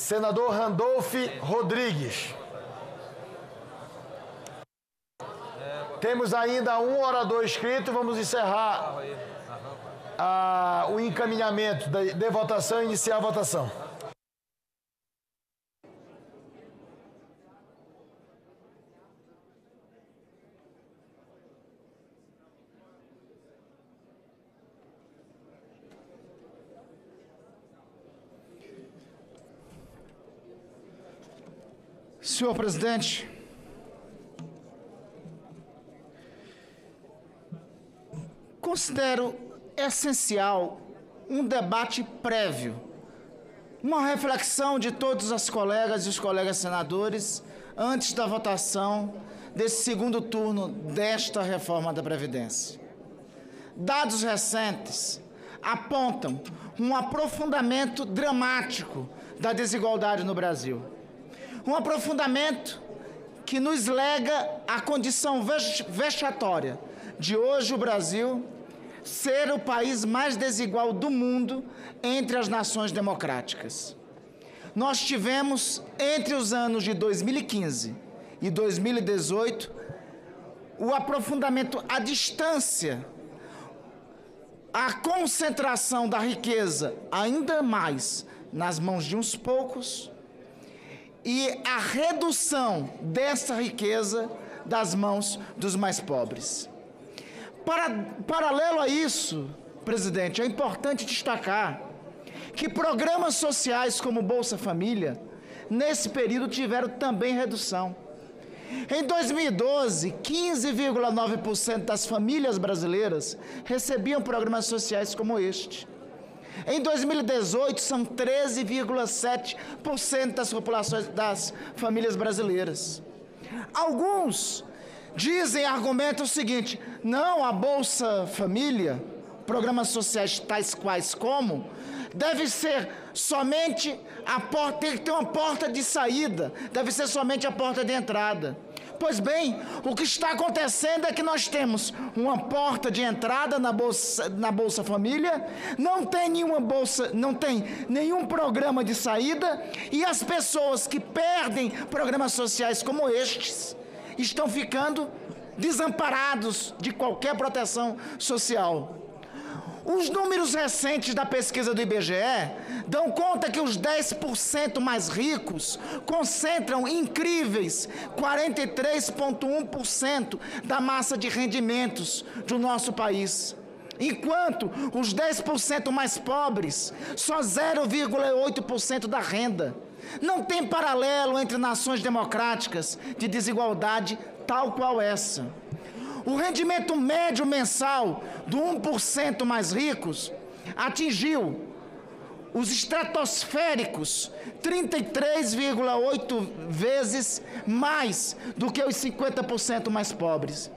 Senador Randolph Rodrigues. Temos ainda um orador inscrito, vamos encerrar o encaminhamento de votação e iniciar a votação. Senhor presidente, considero essencial um debate prévio, uma reflexão de todas as colegas e os colegas senadores antes da votação desse segundo turno desta reforma da Previdência. Dados recentes apontam um aprofundamento dramático da desigualdade no Brasil. Um aprofundamento que nos lega à condição vexatória de hoje o Brasil ser o país mais desigual do mundo entre as nações democráticas. Nós tivemos, entre os anos de 2015 e 2018, o aprofundamento à distância, a concentração da riqueza ainda mais nas mãos de uns poucos, e a redução dessa riqueza das mãos dos mais pobres. Paralelo a isso, presidente, é importante destacar que programas sociais como Bolsa Família, nesse período, tiveram também redução. Em 2012, 15,9% das famílias brasileiras recebiam programas sociais como este. Em 2018, são 13,7% das populações das famílias brasileiras. Alguns argumentam o seguinte: não, a Bolsa Família, programas sociais tais quais como, deve ser somente tem que ter uma porta de saída, deve ser somente a porta de entrada. Pois bem, o que está acontecendo é que nós temos uma porta de entrada na Bolsa Família, não tem nenhum programa de saída, e as pessoas que perdem programas sociais como estes estão ficando desamparados de qualquer proteção social. Os números recentes da pesquisa do IBGE dão conta que os 10% mais ricos concentram incríveis 43,1% da massa de rendimentos do nosso país, enquanto os 10% mais pobres, só 0,8% da renda. Não tem paralelo entre nações democráticas de desigualdade tal qual essa. O rendimento médio mensal do 1% mais ricos atingiu os estratosféricos 33,8 vezes mais do que os 50% mais pobres.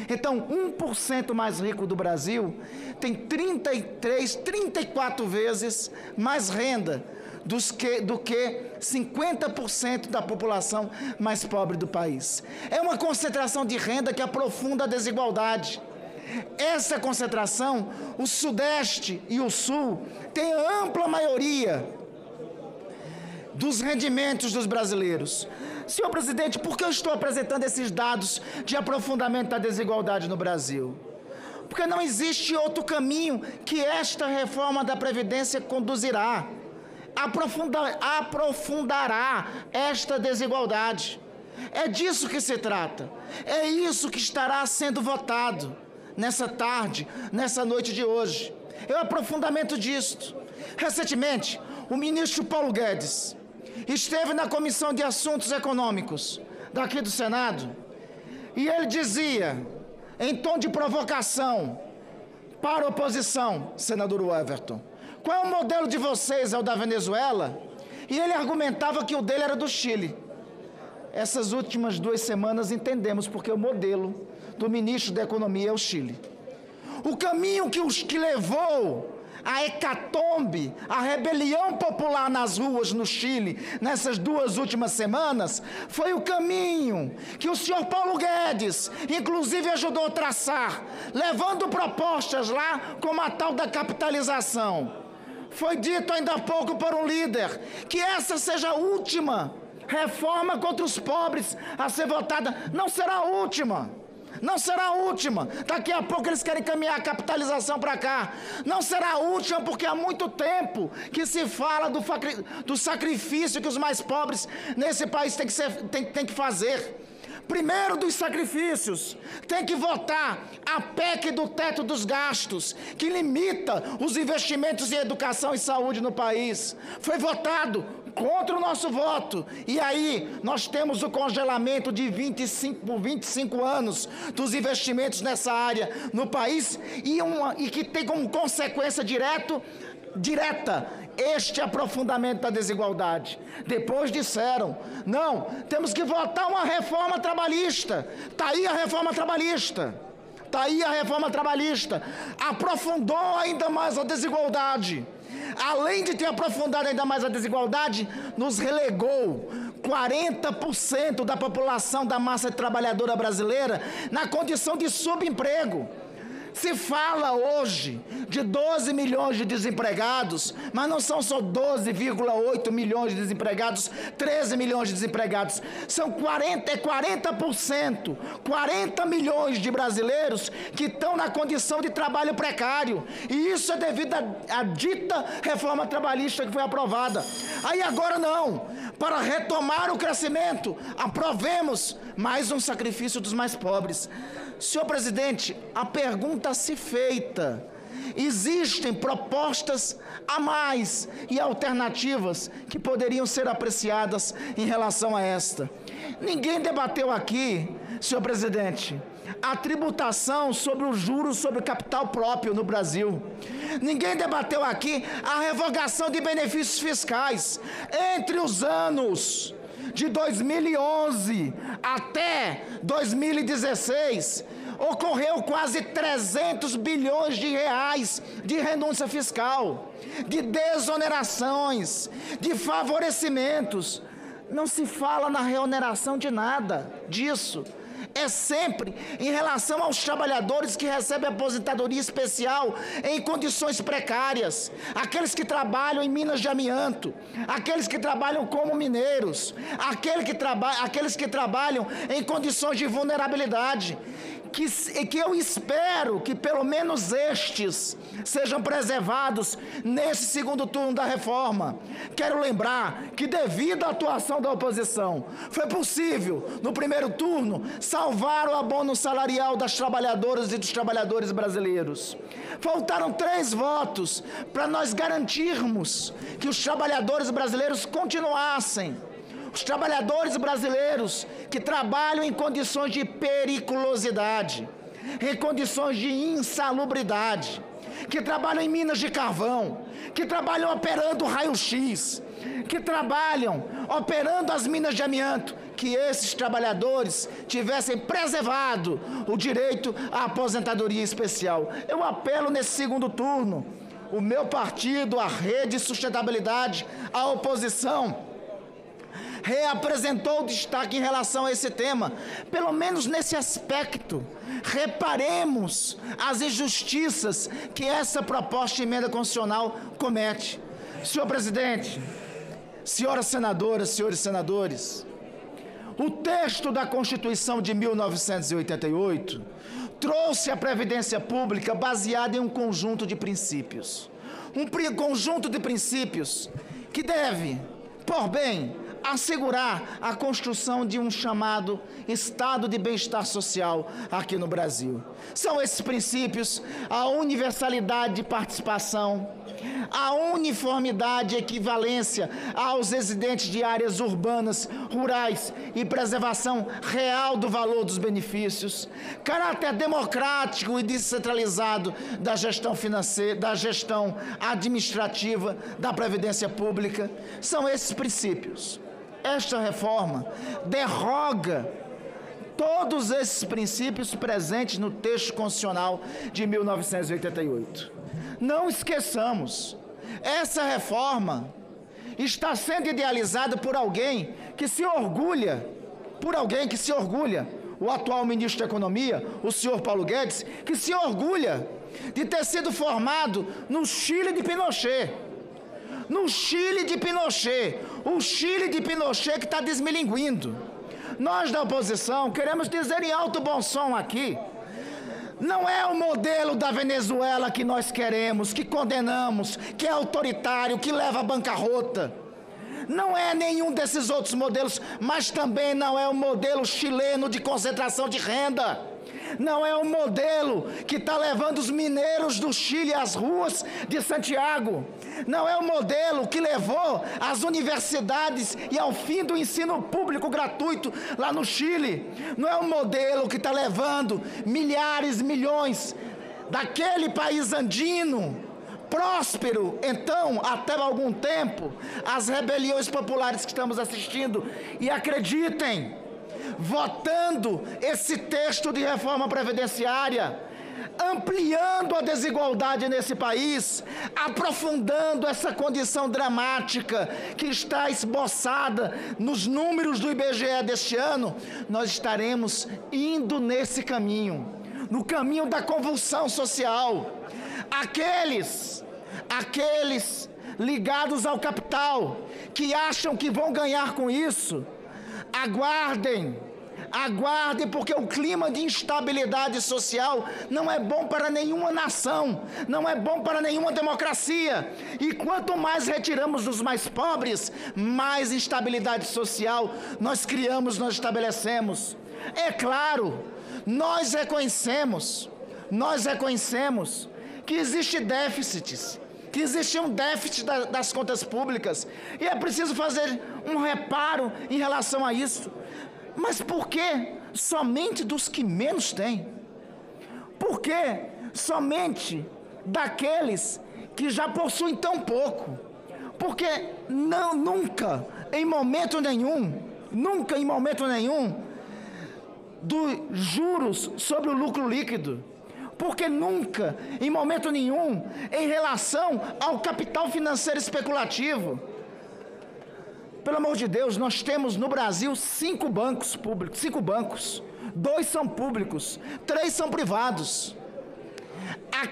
Então, 1% mais rico do Brasil tem 34 vezes mais renda do que 50% da população mais pobre do país. É uma concentração de renda que aprofunda a desigualdade. Essa concentração, o Sudeste e o Sul têm ampla maioria dos rendimentos dos brasileiros. Senhor presidente, por que eu estou apresentando esses dados de aprofundamento da desigualdade no Brasil? Porque não existe outro caminho que esta reforma da Previdência conduzirá. Aprofundará esta desigualdade. É disso que se trata. É isso que estará sendo votado nessa tarde, nessa noite de hoje. É o aprofundamento disto. Recentemente, o ministro Paulo Guedes esteve na Comissão de Assuntos Econômicos daqui do Senado e ele dizia, em tom de provocação para a oposição, senador Everton, qual é o modelo de vocês? É o da Venezuela? E ele argumentava que o dele era do Chile. Essas últimas 2 semanas entendemos porque o modelo do ministro da Economia é o Chile. O caminho que levou a hecatombe, a rebelião popular nas ruas no Chile, nessas 2 últimas semanas, foi o caminho que o senhor Paulo Guedes, inclusive, ajudou a traçar, levando propostas lá como a tal da capitalização. Foi dito ainda há pouco por um líder que essa seja a última reforma contra os pobres a ser votada. Não será a última. Não será a última. Daqui a pouco eles querem caminhar a capitalização para cá. Não será a última porque há muito tempo que se fala do sacrifício que os mais pobres nesse país têm que fazer. Primeiro dos sacrifícios, tem que votar a PEC do teto dos gastos, que limita os investimentos em educação e saúde no país. Foi votado contra o nosso voto. E aí, nós temos o congelamento de 25 anos dos investimentos nessa área no país e que tem como consequência direta este aprofundamento da desigualdade. Depois disseram, não, temos que votar uma reforma trabalhista. Está aí a reforma trabalhista. Está aí a reforma trabalhista. Aprofundou ainda mais a desigualdade. Além de ter aprofundado ainda mais a desigualdade, nos relegou 40% da população da massa trabalhadora brasileira na condição de subemprego. Se fala hoje de 12 milhões de desempregados, mas não são só 12,8 milhões de desempregados, 13 milhões de desempregados. São 40%, 40 milhões de brasileiros que estão na condição de trabalho precário. E isso é devido à dita reforma trabalhista que foi aprovada. Aí agora não, para retomar o crescimento, aprovemos mais um sacrifício dos mais pobres. Senhor presidente, a pergunta se feita: existem propostas a mais e alternativas que poderiam ser apreciadas em relação a esta. Ninguém debateu aqui, senhor presidente, a tributação sobre os juros sobre o capital próprio no Brasil. Ninguém debateu aqui a revogação de benefícios fiscais entre os anos de 2011 até 2016, ocorreu quase 300 bilhões de reais de renúncia fiscal, de desonerações, de favorecimentos. Não se fala na reoneração de nada disso. É sempre em relação aos trabalhadores que recebem aposentadoria especial em condições precárias, aqueles que trabalham em minas de amianto, aqueles que trabalham como mineiros, aqueles que trabalham em condições de vulnerabilidade, que eu espero que pelo menos estes sejam preservados nesse segundo turno da reforma. Quero lembrar que devido à atuação da oposição, foi possível no primeiro turno salvar o abono salarial das trabalhadoras e dos trabalhadores brasileiros. Faltaram 3 votos para nós garantirmos que os trabalhadores brasileiros continuassem. Os trabalhadores brasileiros que trabalham em condições de periculosidade, em condições de insalubridade, que trabalham em minas de carvão, que trabalham operando raio-x, que trabalham operando as minas de amianto, que esses trabalhadores tivessem preservado o direito à aposentadoria especial. Eu apelo nesse segundo turno, o meu partido, a Rede Sustentabilidade, a oposição, reapresentou o destaque em relação a esse tema. Pelo menos nesse aspecto, reparemos as injustiças que essa proposta de emenda constitucional comete. Senhor presidente, senhoras senadoras, senhores senadores, o texto da Constituição de 1988 trouxe a Previdência Pública baseada em um conjunto de princípios. Um conjunto de princípios que deve, por bem, assegurar a construção de um chamado estado de bem-estar social aqui no Brasil. São esses princípios: a universalidade de participação, a uniformidade e equivalência aos residentes de áreas urbanas, rurais e preservação real do valor dos benefícios, caráter democrático e descentralizado da gestão financeira, da gestão administrativa da Previdência Pública. São esses princípios. Esta reforma derroga todos esses princípios presentes no texto constitucional de 1988. Não esqueçamos, essa reforma está sendo idealizada por alguém que se orgulha, o atual ministro da Economia, o senhor Paulo Guedes, que se orgulha de ter sido formado no Chile de Pinochet. no Chile de Pinochet. O Chile de Pinochet que está desmilinguindo. Nós da oposição queremos dizer em alto bom som aqui, não é o modelo da Venezuela que nós queremos, que condenamos, que é autoritário, que leva à bancarrota. Não é nenhum desses outros modelos, mas também não é o modelo chileno de concentração de renda. Não é o modelo que está levando os mineiros do Chile às ruas de Santiago. Não é o modelo que levou as universidades e ao fim do ensino público gratuito lá no Chile. Não é o modelo que está levando milhares, milhões daquele país andino, próspero, então, até algum tempo, as rebeliões populares que estamos assistindo. E acreditem, votando esse texto de reforma previdenciária, ampliando a desigualdade nesse país, aprofundando essa condição dramática que está esboçada nos números do IBGE deste ano, nós estaremos indo nesse caminho, no caminho da convulsão social. Aqueles ligados ao capital, que acham que vão ganhar com isso, aguardem, porque o clima de instabilidade social não é bom para nenhuma nação, não é bom para nenhuma democracia. E quanto mais retiramos dos mais pobres, mais instabilidade social nós criamos, nós estabelecemos. É claro, nós reconhecemos que existem déficits, que existe um déficit das contas públicas, e é preciso fazer um reparo em relação a isso. Mas por que somente dos que menos têm? Por que somente daqueles que já possuem tão pouco? Porque nunca, em momento nenhum, dos juros sobre o lucro líquido. Porque nunca, em momento nenhum, em relação ao capital financeiro especulativo. Pelo amor de Deus, nós temos no Brasil 5 bancos públicos, 5 bancos, 2 são públicos, 3 são privados. A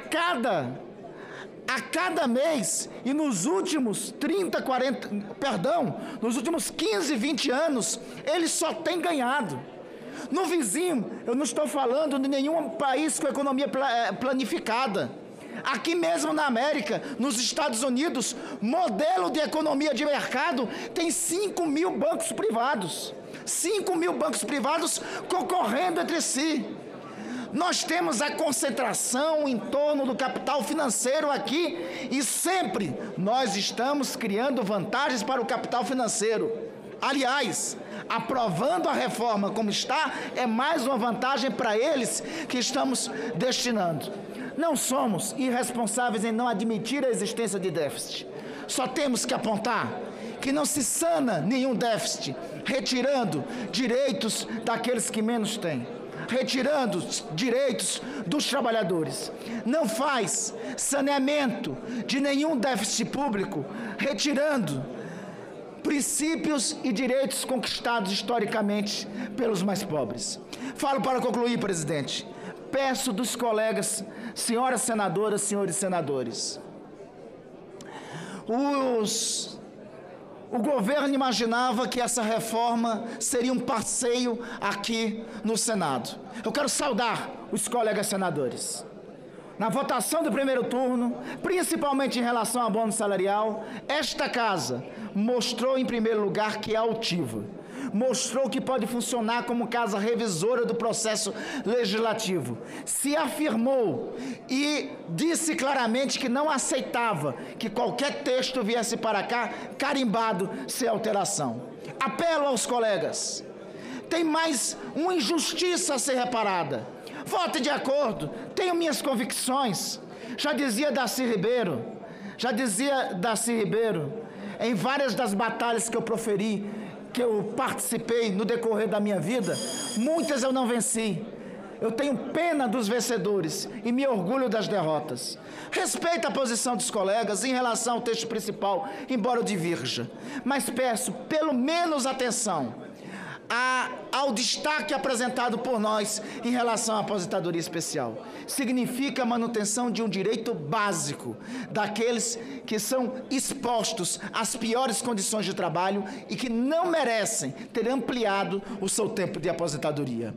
cada mês, e nos últimos 15, 20 anos, eles só têm ganhado. No vizinho, eu não estou falando de nenhum país com economia planificada. Aqui mesmo na América, nos Estados Unidos, modelo de economia de mercado tem 5.000 bancos privados. 5.000 bancos privados concorrendo entre si. Nós temos a concentração em torno do capital financeiro aqui e sempre nós estamos criando vantagens para o capital financeiro. Aliás, aprovando a reforma como está, é mais uma vantagem para eles que estamos destinando. Não somos irresponsáveis em não admitir a existência de déficit. Só temos que apontar que não se sana nenhum déficit retirando direitos daqueles que menos têm, retirando direitos dos trabalhadores. Não faz saneamento de nenhum déficit público retirando princípios e direitos conquistados historicamente pelos mais pobres. Falo para concluir, presidente. Peço dos colegas, senhoras senadoras, senhores senadores, o governo imaginava que essa reforma seria um passeio aqui no Senado. Eu quero saudar os colegas senadores. Na votação do primeiro turno, principalmente em relação ao bônus salarial, esta casa mostrou, em primeiro lugar, que é altiva. Mostrou que pode funcionar como casa revisora do processo legislativo. Se afirmou e disse claramente que não aceitava que qualquer texto viesse para cá carimbado sem alteração. Apelo aos colegas. Tem mais uma injustiça a ser reparada. Vote de acordo, tenho minhas convicções. Já dizia Darcy Ribeiro, em várias das batalhas que eu proferi, que eu participei no decorrer da minha vida, muitas eu não venci. Eu tenho pena dos vencedores e me orgulho das derrotas. Respeito a posição dos colegas em relação ao texto principal, embora eu divirja. Mas peço pelo menos atenção ao destaque apresentado por nós em relação à aposentadoria especial. Significa a manutenção de um direito básico daqueles que são expostos às piores condições de trabalho e que não merecem ter ampliado o seu tempo de aposentadoria.